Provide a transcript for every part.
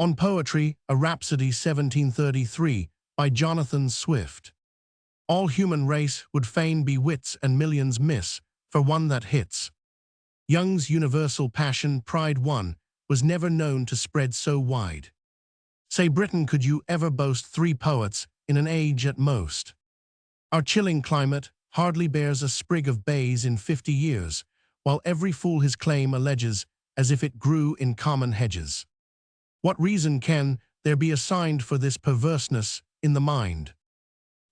On Poetry, a Rhapsody 1733 by Jonathan Swift. All human race would fain be wits and millions miss for one that hits. Young's universal passion, pride won, was never known to spread so wide. Say Britain, could you ever boast 3 poets in an age at most? Our chilling climate hardly bears a sprig of bays in 50 years, while every fool his claim alleges as if it grew in common hedges. What reason can there be assigned for this perverseness in the mind?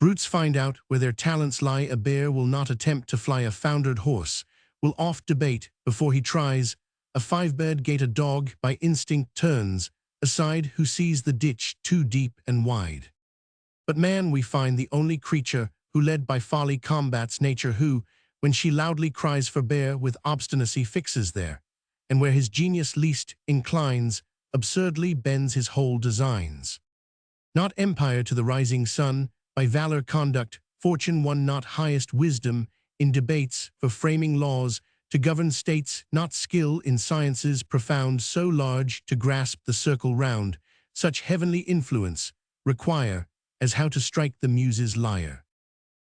Brutes find out where their talents lie. A bear will not attempt to fly, a foundered horse will oft debate before he tries. A 5-bed gate, a dog by instinct turns aside who sees the ditch too deep and wide. But man, we find, the only creature who, led by folly, combats nature, who, when she loudly cries for bear, with obstinacy fixes there, and where his genius least inclines, absurdly bends his whole designs. Not empire to the rising sun, by valor, conduct, fortune won, not highest wisdom in debates for framing laws to govern states, not skill in sciences profound, so large to grasp the circle round, such heavenly influence require as how to strike the muse's lyre.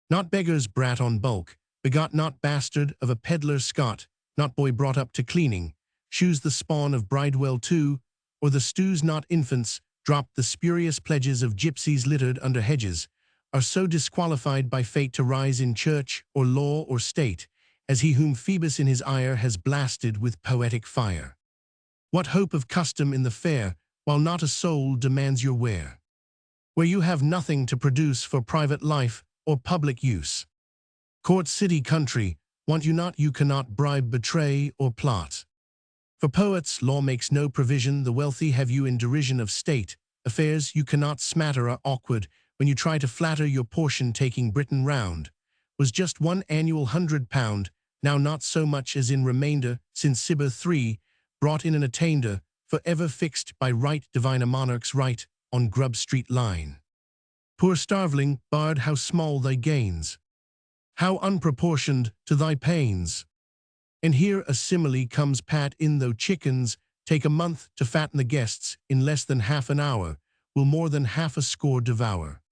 Not beggar's brat on bulk, begot, not bastard of a peddler Scot, not boy brought up to cleaning shoes, the spawn of Bridewell too, or the stews, not infants dropped the spurious pledges of gypsies littered under hedges, are so disqualified by fate to rise in church or law or state, as he whom Phoebus in his ire has blasted with poetic fire. What hope of custom in the fair, while not a soul demands your ware? Where you have nothing to produce for private life or public use. Court, city, country, want you not, you cannot bribe, betray, or plot. For poets, law makes no provision, the wealthy have you in derision of state affairs, you cannot smatter, are awkward when you try to flatter your portion. Taking Britain round was just one annual £100, now not so much as in remainder, since Cibber III brought in an attainder, for ever fixed by right divine, a monarch's right on Grub Street line. Poor starveling bard, how small thy gains, how unproportioned to thy pains. And here a simile comes pat in, though chickens take a month to fatten, the guests in less than half an hour will more than half a score devour.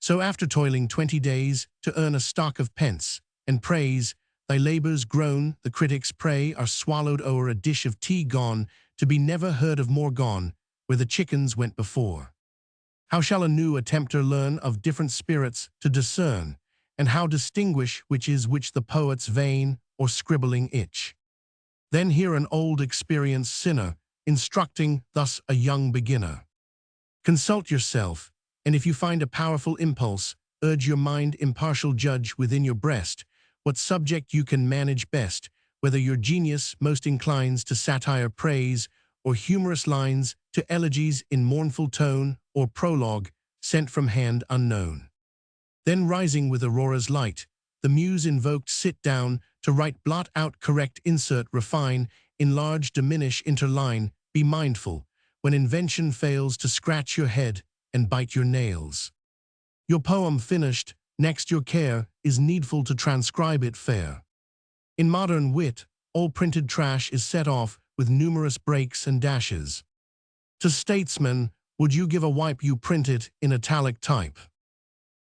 So after toiling 20 days to earn a stock of pence and praise, thy labours grown, the critics pray, are swallowed o'er a dish of tea, gone to be never heard of more, gone where the chickens went before. How shall a new attempter learn of different spirits to discern, and how distinguish which is which, the poet's vein or scribbling itch? Then hear an old experienced sinner instructing thus a young beginner. Consult yourself, and if you find a powerful impulse, urge your mind impartial, judge within your breast what subject you can manage best, whether your genius most inclines to satire, praise, or humorous lines, to elegies in mournful tone, or prologue sent from hand unknown. Then rising with Aurora's light, the muse invoked, sit down to write, blot out, correct, insert, refine, enlarge, diminish, interline. Be mindful when invention fails to scratch your head and bite your nails. Your poem finished, next your care is needful to transcribe it fair. In modern wit, all printed trash is set off with numerous breaks and dashes. To statesmen, would you give a wipe, you print it in italic type.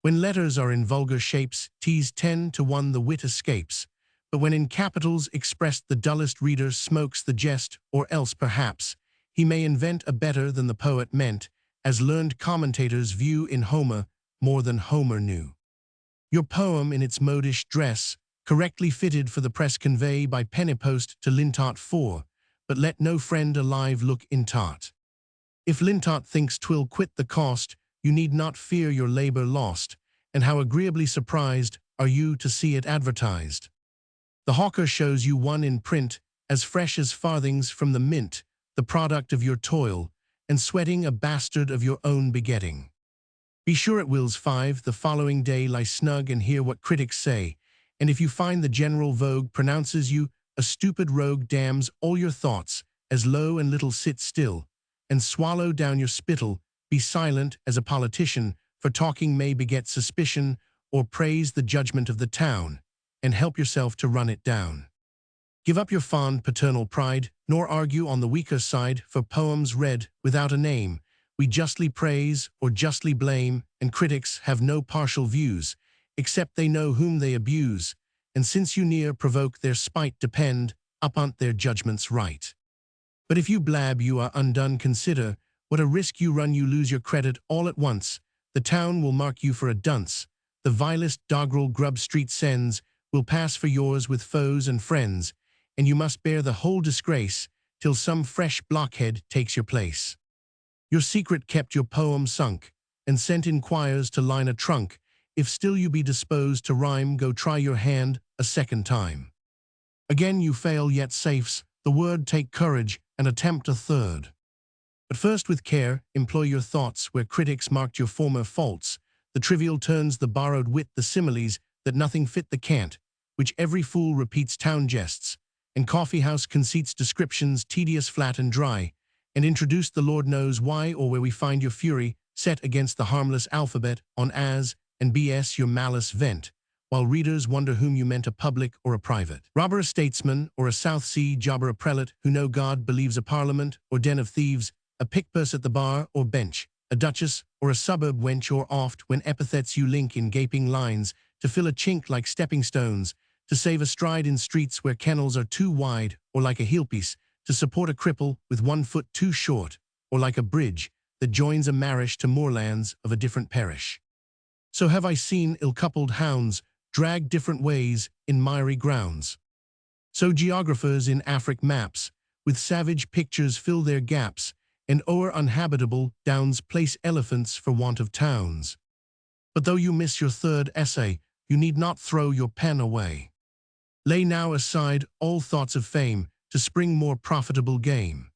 When letters are in vulgar shapes, T's 10 to 1 the wit escapes, but when in capitals expressed, the dullest reader smokes the jest, or else perhaps he may invent a better than the poet meant, as learned commentators view in Homer more than Homer knew. Your poem in its modish dress, correctly fitted for the press, convey by pennypost to Lintot 4, but let no friend alive look in tot. If Lintot thinks 'twill quit the cost, you need not fear your labor lost, and how agreeably surprised are you to see it advertised. The hawker shows you one in print, as fresh as farthings from the mint, the product of your toil, and sweating, a bastard of your own begetting. Be sure it wills 5 the following day, lie snug and hear what critics say, and if you find the general vogue pronounces you a stupid rogue, damns all your thoughts as low and little, sit still, and swallow down your spittle. Be silent as a politician, for talking may beget suspicion, or praise the judgment of the town, and help yourself to run it down. Give up your fond paternal pride, nor argue on the weaker side, for poems read without a name we justly praise or justly blame, and critics have no partial views, except they know whom they abuse, and since you near provoke their spite depend upon their judgments right. But if you blab you are undone, consider what a risk you run, you lose your credit all at once, the town will mark you for a dunce, the vilest doggerel Grub Street sends will pass for yours with foes and friends, and you must bear the whole disgrace till some fresh blockhead takes your place. Your secret kept, your poem sunk, and sent in choirs to line a trunk. If still you be disposed to rhyme, go try your hand a second time. Again you fail, yet safes the word, take courage and attempt a third. But first with care employ your thoughts, where critics marked your former faults, the trivial turns, the borrowed wit, the similes that nothing fit, the cant, which every fool repeats, town jests, and coffee-house conceits, descriptions tedious, flat, and dry, and introduce the Lord knows why, or where we find your fury set against the harmless alphabet, on as and bs your malice vent, while readers wonder whom you meant, a public or a private robber, a statesman, or a South Sea jobber, a prelate who no God believes, a parliament or den of thieves, a pick-purse at the bar or bench, a duchess or a suburb wench, or oft when epithets you link in gaping lines to fill a chink like stepping stones, to save a stride in streets where kennels are too wide, or like a heelpiece to support a cripple with 1 foot too short, or like a bridge that joins a marish to moorlands of a different parish. So have I seen ill-coupled hounds drag different ways in miry grounds. So geographers in Afric maps with savage pictures fill their gaps, and o'er unhabitable downs place elephants for want of towns. But though you miss your third essay, you need not throw your pen away. Lay now aside all thoughts of fame to spring more profitable game.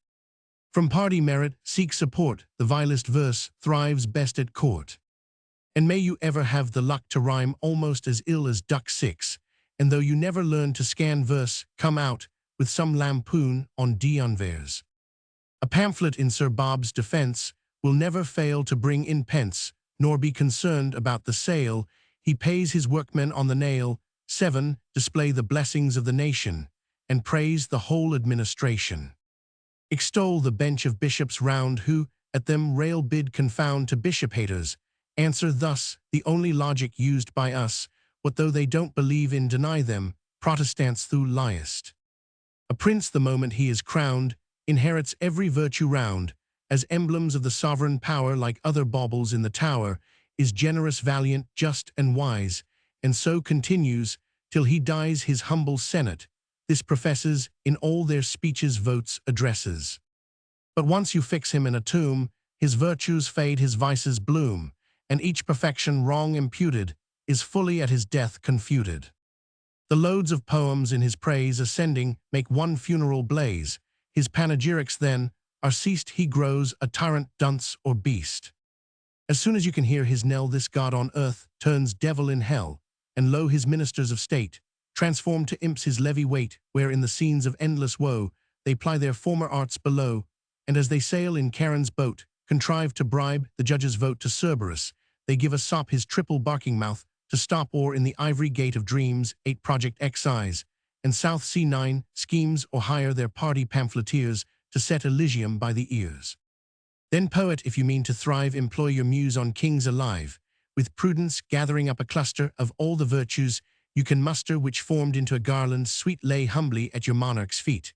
From party merit seek support, the vilest verse thrives best at court. And may you ever have the luck to rhyme almost as ill as Duck 6, and though you never learn to scan verse, come out with some lampoon on d'Anvers. A pamphlet in Sir Bob's defense will never fail to bring in pence, nor be concerned about the sale. He pays his workmen on the nail. 7. Display the blessings of the nation, and praise the whole administration. Extol the bench of bishops round, who at them rail, bid confound to bishop haters. Answer thus, the only logic used by us, what though they don't believe in, deny them, Protestants thou liest. A prince the moment he is crowned, inherits every virtue round, as emblems of the sovereign power, like other baubles in the tower, is generous, valiant, just, and wise, and so continues till he dies his humble senate. This professes in all their speeches, votes, addresses. But once you fix him in a tomb, his virtues fade, his vices bloom, and each perfection wrong imputed is fully at his death confuted. The loads of poems in his praise ascending make one funeral blaze. His panegyrics then are ceased, he grows a tyrant, dunce, or beast. As soon as you can hear his knell, this god on earth turns devil in hell, and lo, his ministers of state transform to imps his levy wait, where in the scenes of endless woe they ply their former arts below, and as they sail in Charon's boat, contrive to bribe the judge's vote. To Cerberus they give a sop his triple barking mouth to stop, or in the ivory gate of dreams 8 Project Excise, and South Sea 9 schemes, or hire their party pamphleteers to set Elysium by the ears. Then poet, if you mean to thrive, employ your muse on kings alive, with prudence gathering up a cluster of all the virtues you can muster, which formed into a garland sweet lay humbly at your monarch's feet,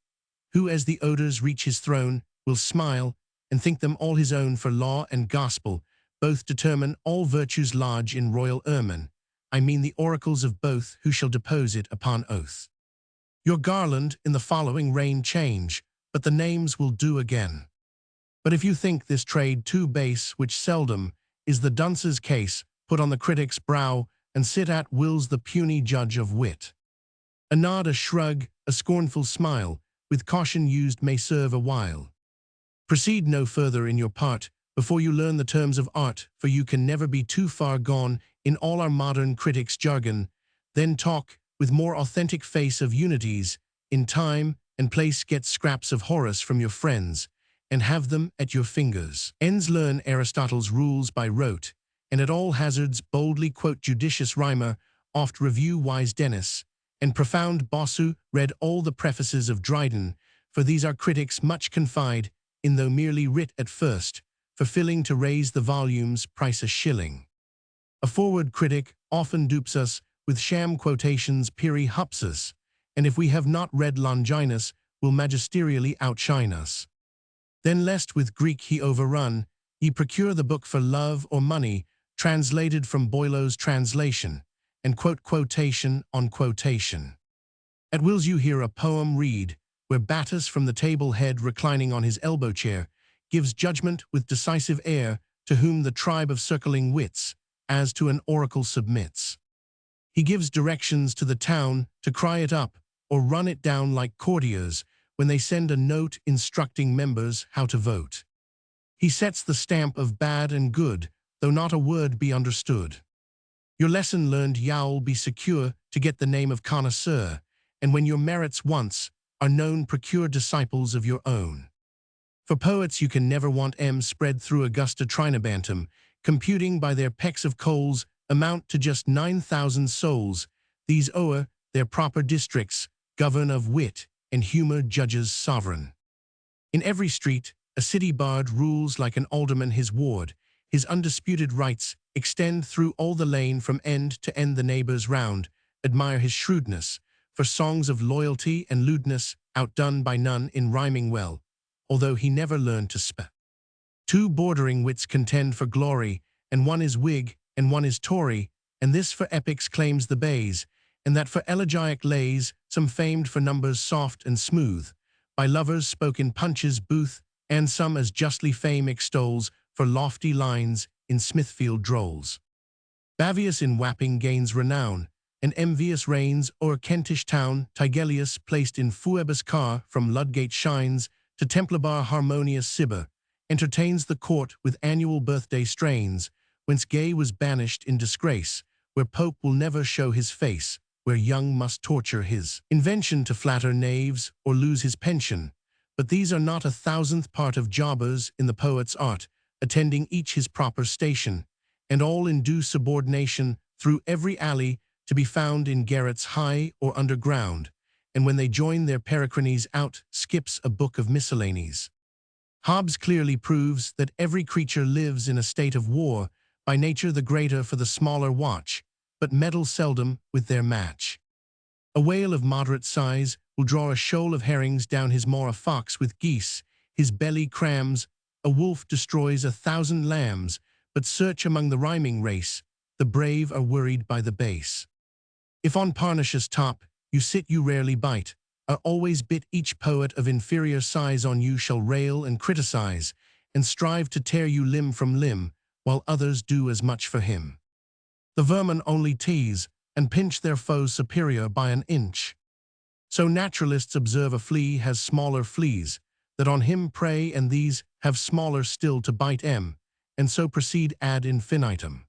who as the odors reach his throne will smile and think them all his own, for law and gospel both determine all virtues lodge in royal ermine. I mean the oracles of both, who shall depose it upon oath. Your garland in the following reign change, but the names will do again. But if you think this trade too base, which seldom is the dunce's case, put on the critic's brow, and sit at wills the puny judge of wit. A nod, a shrug, a scornful smile, with caution used may serve a while. Proceed no further in your part, before you learn the terms of art, for you can never be too far gone in all our modern critics' jargon. Then talk, with more authentic face of unities, in time and place get scraps of Horace from your friends, and have them at your fingers' ends. Learn Aristotle's rules by rote, and at all hazards boldly quote judicious rhymer, oft review wise Dennis, and profound Bossu read all the prefaces of Dryden, for these our critics much confide in, though merely writ at first, fulfilling to raise the volume's price a shilling. A forward critic often dupes us with sham quotations peri hupsus, and if we have not read Longinus, will magisterially outshine us. Then lest with Greek he overrun, ye procure the book for love or money, translated from Boileau's translation, and quote quotation on quotation. At wills you hear a poem read, where Battus from the table head reclining on his elbow chair, gives judgment with decisive air to whom the tribe of circling wits, as to an oracle submits. He gives directions to the town to cry it up, or run it down like courtiers, when they send a note instructing members how to vote. He sets the stamp of bad and good, though not a word be understood. Your lesson learned you'll be secure to get the name of connoisseur, and when your merits once are known, procure disciples of your own. For poets you can never want spread through Augusta Trinobantum, computing by their pecks of coals, amount to just 9,000 souls. These o'er their proper districts govern of wit and humor judges sovereign. In every street a city bard rules like an alderman his ward. His undisputed rights extend through all the lane from end to end. The neighbors round admire his shrewdness, for songs of loyalty and lewdness, outdone by none in rhyming well, although he never learned to spell. Two bordering wits contend for glory, and one is Whig and one is Tory, and this for epics claims the bays, and that for elegiac lays, some famed for numbers soft and smooth, by lovers spoke in Punch's booth, and some as justly fame extols for lofty lines in Smithfield drolls. Bavius in Wapping gains renown, and envious reigns o'er Kentish town. Tigelius, placed in Phoebus' car, from Ludgate shines to Templbar harmonious Cibber, entertains the court with annual birthday strains, whence Gay was banished in disgrace, where Pope will never show his face, where Young must torture his invention to flatter knaves or lose his pension. But these are not a thousandth part of jobbers in the poet's art, attending each his proper station, and all in due subordination through every alley, to be found in garrets high or underground, and when they join their Pericranes out, skips a book of miscellanies. Hobbes clearly proves that every creature lives in a state of war, by nature the greater for the smaller watch, but meddle seldom with their match. A whale of moderate size will draw a shoal of herrings down his maw. A fox with geese his belly crams, a wolf destroys 1,000 lambs, but search among the rhyming race, the brave are worried by the base. If on Parnassus' top you sit you rarely bite, are always bit. Each poet of inferior size on you shall rail and criticize, and strive to tear you limb from limb, while others do as much for him. The vermin only tease, and pinch their foes superior by an inch. So naturalists observe a flea has smaller fleas, that on him prey, and these have smaller still to bite and so proceed ad infinitum.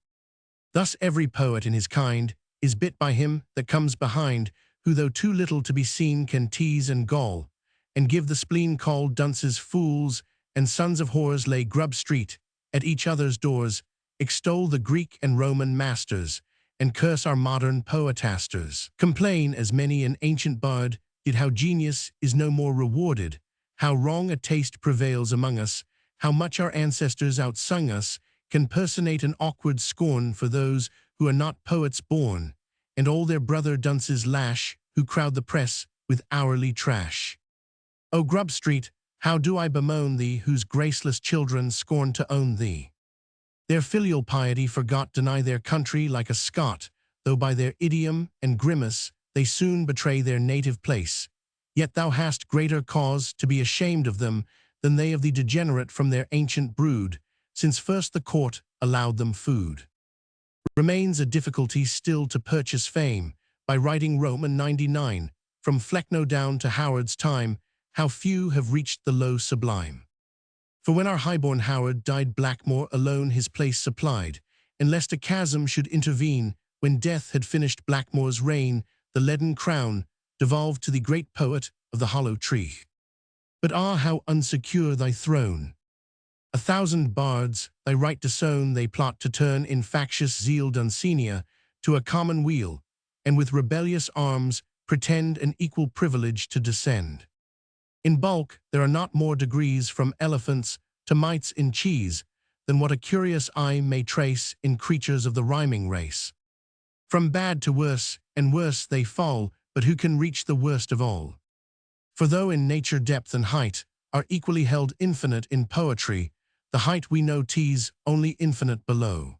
Thus every poet in his kind is bit by him that comes behind, who though too little to be seen can tease and gall, and give the spleen called dunces fools, and sons of whores lay Grub Street at each other's doors, extol the Greek and Roman masters, and curse our modern poetasters. Complain, as many an ancient bard did, how genius is no more rewarded, how wrong a taste prevails among us, how much our ancestors outsung us, can personate an awkward scorn for those who are not poets born, and all their brother dunces lash, who crowd the press with hourly trash. O Grub Street, how do I bemoan thee, whose graceless children scorn to own thee? Their filial piety forgot, deny their country like a Scot, though by their idiom and grimace they soon betray their native place. Yet thou hast greater cause to be ashamed of them than they of the degenerate from their ancient brood, since first the court allowed them food. Remains a difficulty still to purchase fame, by writing Roman 99, from Flecknoe down to Howard's time, how few have reached the low sublime. For when our highborn Howard died, Blackmore alone his place supplied, and lest a chasm should intervene, when death had finished Blackmore's reign, the leaden crown devolved to the great poet of the hollow tree. But ah, how unsecure thy throne! 1,000 bards, thy right disown, they plot to turn in factious zeal Dulcinea to a common weal, and with rebellious arms pretend an equal privilege to descend. In bulk, there are not more degrees from elephants to mites in cheese than what a curious eye may trace in creatures of the rhyming race. From bad to worse, and worse they fall, but who can reach the worst of all? For though in nature depth and height are equally held infinite in poetry, the height we know tease only infinite below.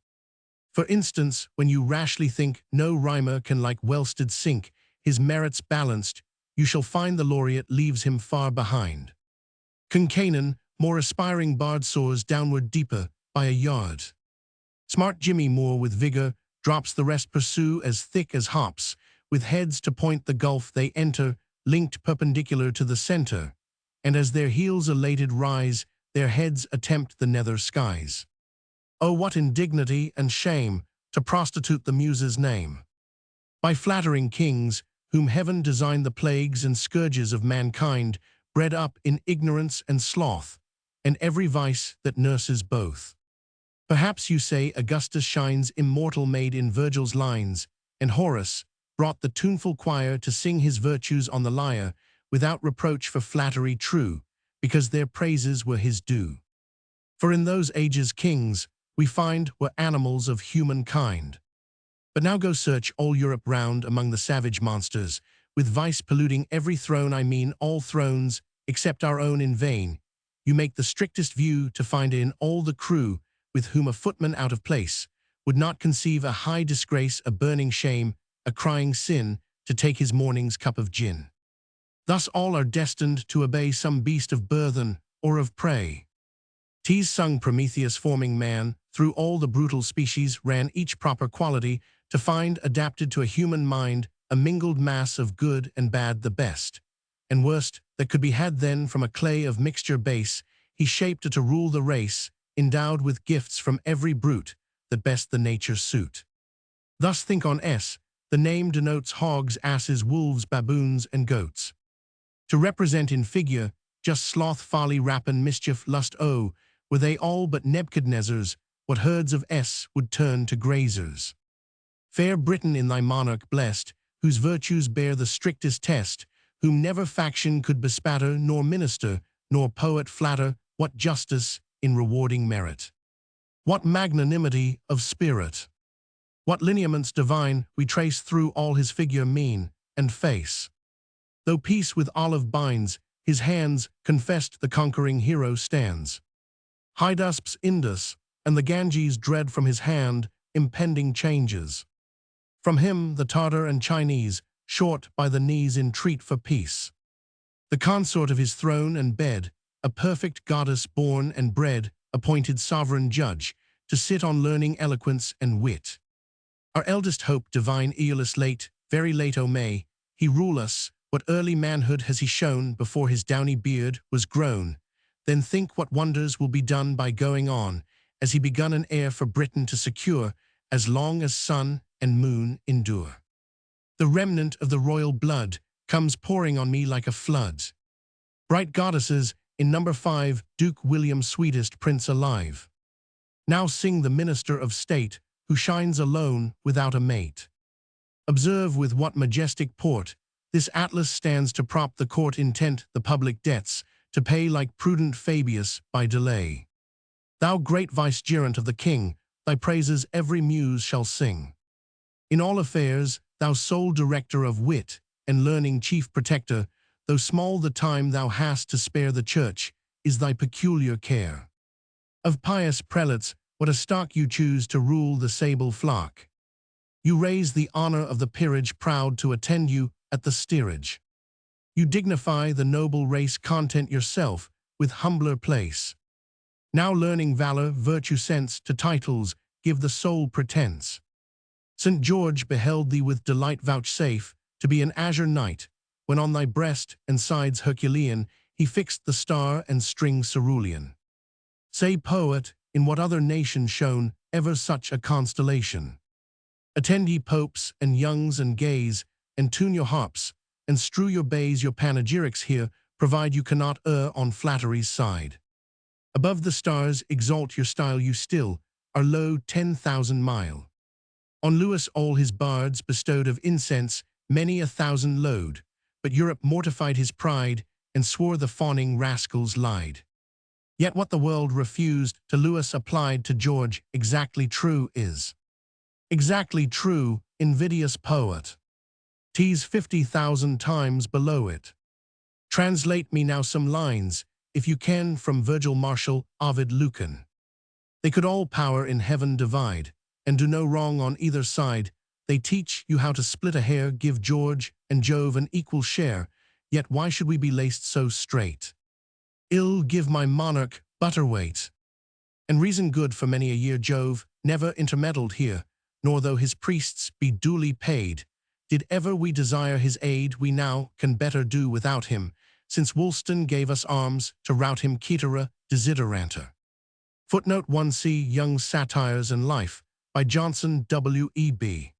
For instance, when you rashly think no rhymer can like Welsted sink his merits balanced, you shall find the laureate leaves him far behind. Concanen, more aspiring bard soars downward deeper by a yard. Smart Jimmy Moore with vigor drops the rest pursue as thick as hops, with heads to point the gulf they enter, linked perpendicular to the center, and as their heels elated rise, their heads attempt the nether skies. Oh, what indignity and shame to prostitute the muse's name! By flattering kings, whom heaven designed the plagues and scourges of mankind, bred up in ignorance and sloth, and every vice that nurses both. Perhaps you say Augustus shines immortal made in Virgil's lines, and Horace brought the tuneful choir to sing his virtues on the lyre, without reproach for flattery true, because their praises were his due. For in those ages kings, we find, were animals of humankind. But now go search all Europe round among the savage monsters, with vice polluting every throne, I mean all thrones, except our own in vain. You make the strictest view to find in all the crew, with whom a footman out of place would not conceive a high disgrace, a burning shame, a crying sin, to take his morning's cup of gin. Thus all are destined to obey some beast of burthen or of prey. 'Tis sung Prometheus forming man, through all the brutal species ran each proper quality, to find, adapted to a human mind, a mingled mass of good and bad the best. And worst, that could be had then from a clay of mixture base, he shaped to rule the race, endowed with gifts from every brute, that best the nature suit. Thus think on S, the name denotes hogs, asses, wolves, baboons, and goats. To represent in figure, just sloth, folly, rapine, mischief, lust, oh, were they all but Nebuchadnezzar's, what herds of S would turn to grazers. Fair Britain in thy monarch blessed, whose virtues bear the strictest test, whom never faction could bespatter, nor minister, nor poet flatter, what justice in rewarding merit! What magnanimity of spirit! What lineaments divine we trace through all his figure mean and face! Though peace with olive binds, his hands confessed the conquering hero stands. Hydaspes Indus, and the Ganges dread from his hand impending changes. From him the Tartar and Chinese, short by the knees, entreat for peace. The consort of his throne and bed, a perfect goddess born and bred, appointed sovereign judge, to sit on learning, eloquence, and wit. Our eldest hope, divine Aeolus late, very late, O May, he rule us. What early manhood has he shown before his downy beard was grown? Then think what wonders will be done by going on, as he begun an heir for Britain to secure, as long as sun and moon endure. The remnant of the royal blood comes pouring on me like a flood. Bright goddesses, in number 5, Duke William sweetest prince alive. Now sing the minister of state, who shines alone without a mate. Observe with what majestic port this Atlas stands to prop the court intent, the public debts, to pay like prudent Fabius by delay. Thou great vicegerent of the king, thy praises every muse shall sing. In all affairs, thou sole director of wit, and learning chief protector, though small the time thou hast to spare the church, is thy peculiar care. Of pious prelates, what a stock you choose to rule the sable flock. You raise the honor of the peerage, proud to attend you at the steerage. You dignify the noble race, content yourself with humbler place. Now learning, valor, virtue, sense, to titles give the sole pretense. St. George beheld thee with delight, vouchsafe to be an azure knight, when on thy breast and sides Herculean he fixed the star and string cerulean. Say, poet, in what other nation shone ever such a constellation? Attend ye popes and youngs and gays, and tune your harps, and strew your bays, your panegyrics here, provide you cannot err on flattery's side. Above the stars exalt your style, you still are low 10,000 mile. On Lewis all his bards bestowed of incense, many a thousand load, but Europe mortified his pride and swore the fawning rascals lied. Yet what the world refused to Lewis applied to George exactly true is. Exactly true, invidious poet. T's 50,000 times below it. Translate me now some lines, if you can, from Virgil, Martial, Ovid, Lucan. They could all power in heaven divide, and do no wrong on either side. They teach you how to split a hair, give George and Jove an equal share, yet why should we be laced so straight? Ill give my monarch butterweight. And reason good for many a year Jove never intermeddled here, nor though his priests be duly paid, did ever we desire his aid, we now can better do without him, since Woolston gave us arms to rout him caetera desideranta. Footnote 1c Young's Satires and Life, by Johnson W.E.B.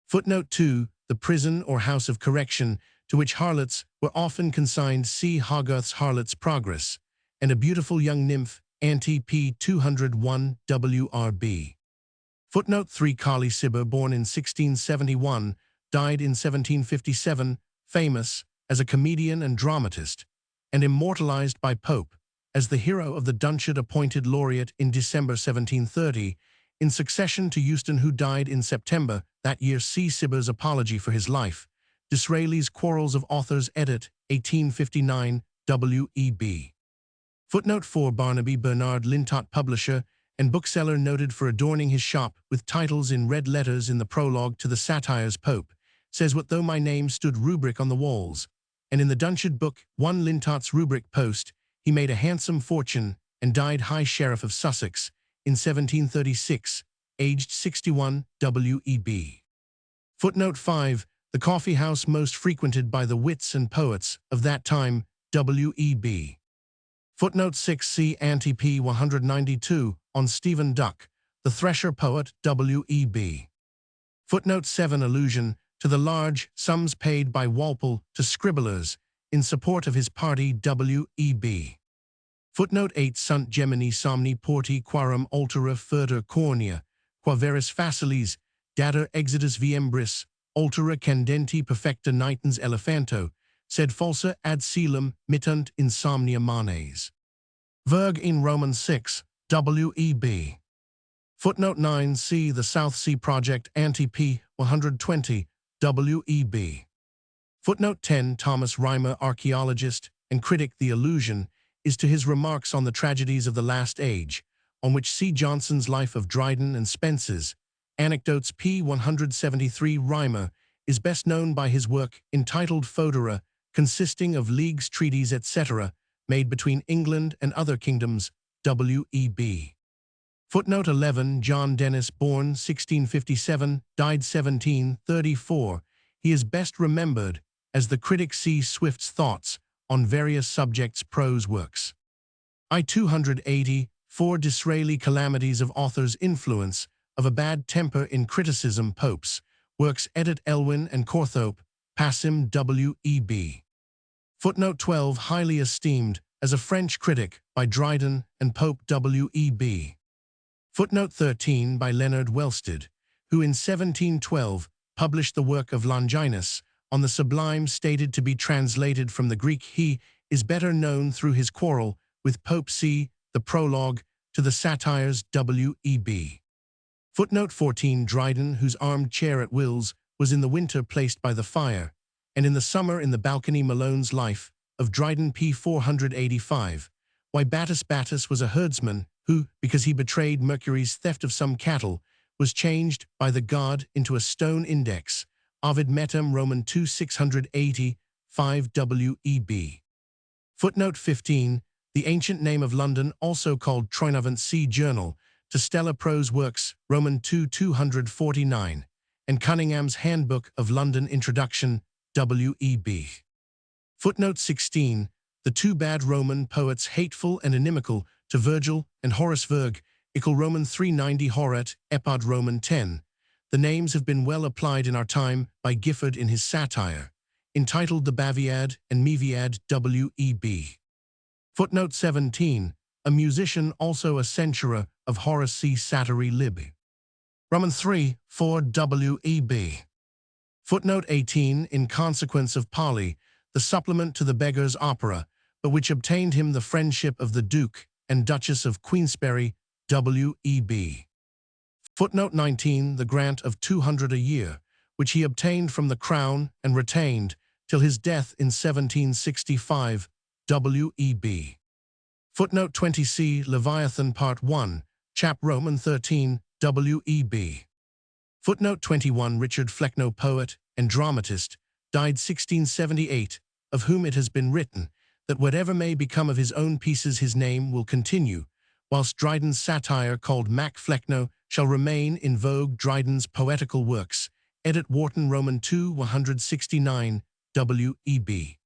Footnote 2 The prison or house of correction, to which harlots were often consigned, see Hogarth's Harlot's Progress, and a beautiful young nymph, Ante p. 201 W.R.B. Footnote 3 Carly Cibber, born in 1671, died in 1757, famous as a comedian and dramatist, and immortalized by Pope as the hero of the Dunchard-appointed laureate in December 1730, in succession to Euston, who died in September that year. See Cibber's Apology for his life, Disraeli's Quarrels of Authors, edit. 1859, W.E.B. Footnote 4 Barnaby Bernard Lintott, publisher and bookseller, noted for adorning his shop with titles in red letters in the prologue to the Satires. Pope says, "What though my name stood rubric on the walls?" And in the Dunchard book, one Lintott's rubric post, he made a handsome fortune and died High Sheriff of Sussex in 1736, aged 61, W.E.B. Footnote 5 The coffee house most frequented by the wits and poets of that time, W.E.B. Footnote 6 see Ante p. 192 on Stephen Duck, the Thresher poet, W.E.B. Footnote 7 Allusion to the large sums paid by Walpole to scribblers in support of his party, W.E.B. Footnote 8 Sunt Gemini somni porti quarum altera furter cornea, qua veris facilis, dater exodus viembris, altera candenti perfecta nitens elephanto, sed falsa ad coelum mittunt insomnia manes. Verg in Roman 6, W.E.B. Footnote 9 see the South Sea Project, Ante p. 120, W.E.B. Footnote 10 Thomas Rymer, archaeologist and critic. The allusion is to his remarks on the tragedies of the last age, on which see Johnson's Life of Dryden and Spence's Anecdotes p. 173. Rymer is best known by his work entitled Foedera, consisting of leagues, treaties, etc., made between England and other kingdoms, W.E.B. Footnote 11 John Dennis, born 1657, died 1734. He is best remembered as the critic. See Swift's Thoughts on various subjects, prose works. I-280 4 Disraeli Calamities of Authors, Influence of a Bad Temper in Criticism, Pope's Works, edit. Elwyn and Corthorpe, Passim, W.E.B. Footnote 12 Highly esteemed as a French critic by Dryden and Pope, W.E.B. Footnote 13 by Leonard Welsted, who in 1712 published the work of Longinus on the Sublime, stated to be translated from the Greek. He is better known through his quarrel with Pope. See the prologue to the Satires, W.E.B. Footnote 14 Dryden, whose armed chair at Will's was in the winter placed by the fire, and in the summer in the balcony. Malone's Life of Dryden p. 485. Why Battus was a herdsman who, because he betrayed Mercury's theft of some cattle, was changed by the god into a stone index. Ovid Metam, Roman 2 680, 5 W.E.B. Footnote 15 The ancient name of London, also called Troynovant. See Journal to Stella Prose Works, Roman 2 249, and Cunningham's Handbook of London, Introduction, W.E.B. Footnote 16 The two bad Roman poets, hateful and inimical to Virgil and Horace Verg, equal Roman 390 Horat, Epod Roman 10. The names have been well applied in our time by Gifford in his satire, entitled The Baviad and Meviad, W.E.B. Footnote 17 A musician, also a censurer of Horace. See Satire lib. Roman 3, 4 W.E.B. Footnote 18. In consequence of Pali, the supplement to the Beggar's Opera, but which obtained him the friendship of the Duke and Duchess of Queensberry, W.E.B. Footnote 19. The grant of 200 a year, which he obtained from the Crown and retained till his death in 1765, W.E.B. Footnote 20c. Leviathan Part 1, Chap Roman 13, W.E.B. Footnote 21. Richard Flecknoe, poet and dramatist, died 1678, of whom it has been written that whatever may become of his own pieces his name will continue, whilst Dryden's satire called Mac Flecknoe shall remain in vogue. Dryden's poetical works, edit Wharton Roman 2 169, W.E.B.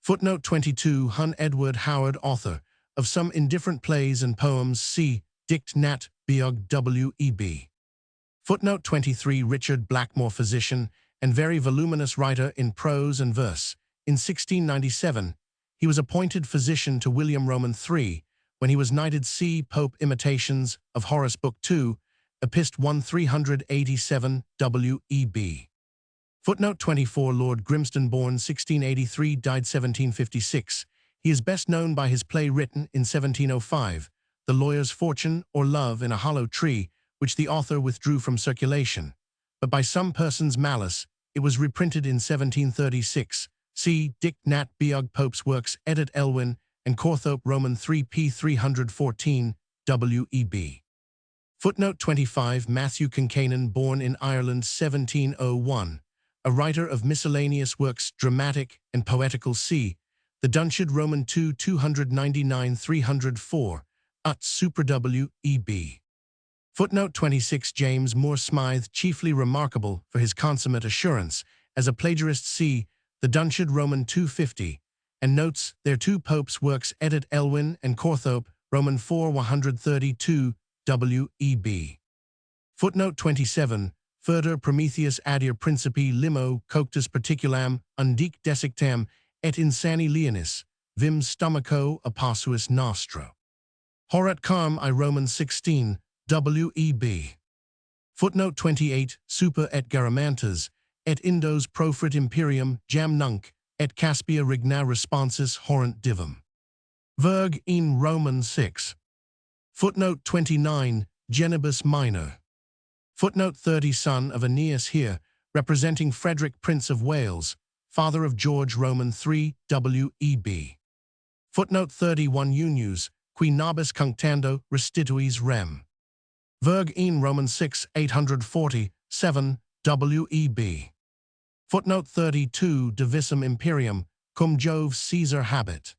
Footnote 22. Hun Edward Howard, author of some indifferent plays and poems, c. Dict Nat. Biog. W.E.B. Footnote 23. Richard Blackmore, physician and very voluminous writer in prose and verse. In 1697, he was appointed physician to William Roman III, when he was knighted. C. Pope Imitations of Horace, Book 2, Epist. 1 387, W.E.B. Footnote 24. Lord Grimston, born 1683, died 1756. He is best known by his play written in 1705, The Lawyer's Fortune or Love in a Hollow Tree, which the author withdrew from circulation, but by some person's malice it was reprinted in 1736. See Dict Nat. Biog. Pope's Works, edit Elwyn and Corthorpe Roman 3 p. 314, W.E.B. Footnote 25. Matthew Kincannon, born in Ireland 1701, a writer of miscellaneous works, dramatic and poetical. C. The Dunciad Roman 2 299 304, ut super. W.E.B. Footnote 26. James Moore Smythe, chiefly remarkable for his consummate assurance as a plagiarist. C. The Dunciad Roman 250, and notes thereto. Pope's Works, edit Elwyn and Corthorpe Roman 4 132, W.E.B. Footnote 27. Further Prometheus adir principi limo coctus particulam undic desictam et insani leonis vim stomacho apasuis nostro. Horat Carm I Roman 16, W.E.B. Footnote 28. Super et Garamantas, et Indos profrit imperium jam nunc, et Caspia regna responsis horrent divum. Verg in Roman 6. Footnote 29. Genibus Minor. Footnote 30. Son of Aeneas here, representing Frederick, Prince of Wales, father of George Roman 3, W.E.B. Footnote 31. Unius, qui nobis cunctando restituis rem. Verg in Roman 6, 840, 7, W.E.B. Footnote 32. Divissum imperium, cum Jove Caesar habet.